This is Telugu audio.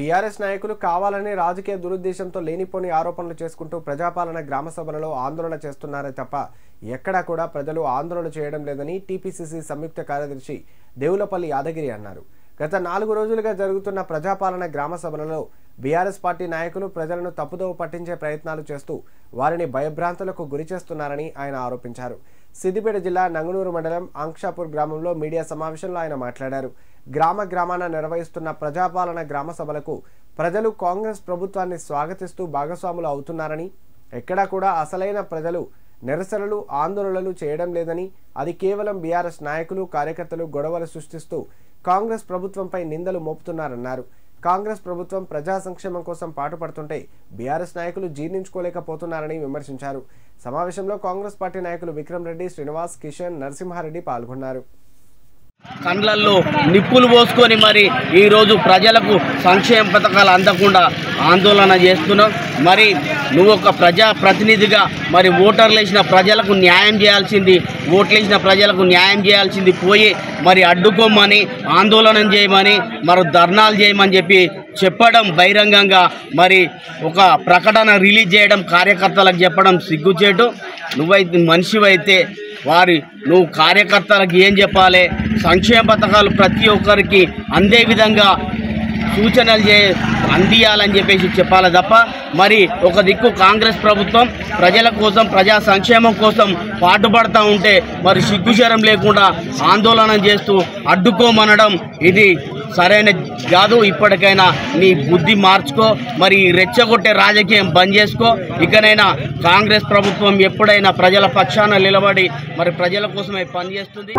బీఆర్ఎస్ నాయకులు కావాలని రాజకీయ దురుద్దేశంతో లేనిపోని ఆరోపణలు చేసుకుంటూ ప్రజాపాలన గ్రామ సభలలో ఆందోళన చేస్తున్నారే తప్ప ఎక్కడా కూడా ప్రజలు ఆందోళన చేయడం లేదని టీపీసీసీ సంయుక్త కార్యదర్శి దేవులపల్లి యాదగిరి అన్నారు. గత 4 రోజులుగా జరుగుతున్న ప్రజాపాలన గ్రామ సభలలో బీఆర్ఎస్ పార్టీ నాయకులు ప్రజలను తప్పుదోవ పట్టించే ప్రయత్నాలు చేస్తూ వారిని భయభ్రాంతులకు గురి చేస్తున్నారని ఆయన ఆరోపించారు. సిద్దిపేట జిల్లా నంగునూరు మండలం ఆంక్షాపూర్ గ్రామంలో మీడియా సమావేశంలో ఆయన మాట్లాడారు. గ్రామాన నిర్వహిస్తున్న ప్రజాపాలన గ్రామ సభలకు ప్రజలు కాంగ్రెస్ ప్రభుత్వాన్ని స్వాగతిస్తూ భాగస్వాములు అవుతున్నారని, ఎక్కడా కూడా అసలైన ప్రజలు నిరసనలు ఆందోళనలు చేయడం లేదని, అది కేవలం బీఆర్ఎస్ నాయకులు కార్యకర్తలు గొడవలు సృష్టిస్తూ కాంగ్రెస్ ప్రభుత్వంపై నిందలు మోపుతున్నారన్నారు. కాంగ్రెస్ ప్రభుత్వం ప్రజా సంక్షేమం కోసం పాటుపడుతుంటే బీఆర్ఎస్ నాయకులు జీర్ణించుకోలేకపోతున్నారని విమర్శించారు. సమావేశంలో కాంగ్రెస్ పార్టీ నాయకులు విక్రమ్ రెడ్డి, శ్రీనివాస్, కిషన్, నరసింహారెడ్డి పాల్గొన్నారు. కండ్లల్లో నిప్పులు పోసుకొని మరి ఈరోజు ప్రజలకు సంక్షేమ పథకాలు అందకుండా ఆందోళన చేస్తున్నాం. మరి నువ్వు ఒక ప్రజాప్రతినిధిగా మరి ఓటర్లు వేసిన ప్రజలకు న్యాయం చేయాల్సింది, ఓట్లేసిన ప్రజలకు న్యాయం చేయాల్సింది పోయి మరి అడ్డుకోమని, ఆందోళన చేయమని, మరి ధర్నాలు చేయమని చెప్పడం బహిరంగంగా మరి ఒక ప్రకటన రిలీజ్ చేయడం, కార్యకర్తలకు చెప్పడం సిగ్గుచేటు. నువ్వైతే మనిషివైతే నువ్వు కార్యకర్తలకు ఏం చెప్పాలి, సంక్షేమ పథకాలు ప్రతి ఒక్కరికి అందే విధంగా సూచనలు అందియాలని చెప్పాలి తప్ప మరి ఒక దిక్కు కాంగ్రెస్ ప్రభుత్వం ప్రజల కోసం ప్రజా సంక్షేమం కోసం పాటుపడుతూ ఉంటే మరి సిగ్గుశరం లేకుండా ఆందోళన చేస్తూ అడ్డుకోమనడం ఇది సరైన కాదు. ఇప్పటికైనా నీ బుద్ధి మార్చుకో, మరి రెచ్చగొట్టే రాజకీయం బంద్ చేసుకో. ఇకనైనా కాంగ్రెస్ ప్రభుత్వం ఎప్పుడైనా ప్రజల పక్షాన నిలబడి మరి ప్రజల కోసమే పనిచేస్తుంది.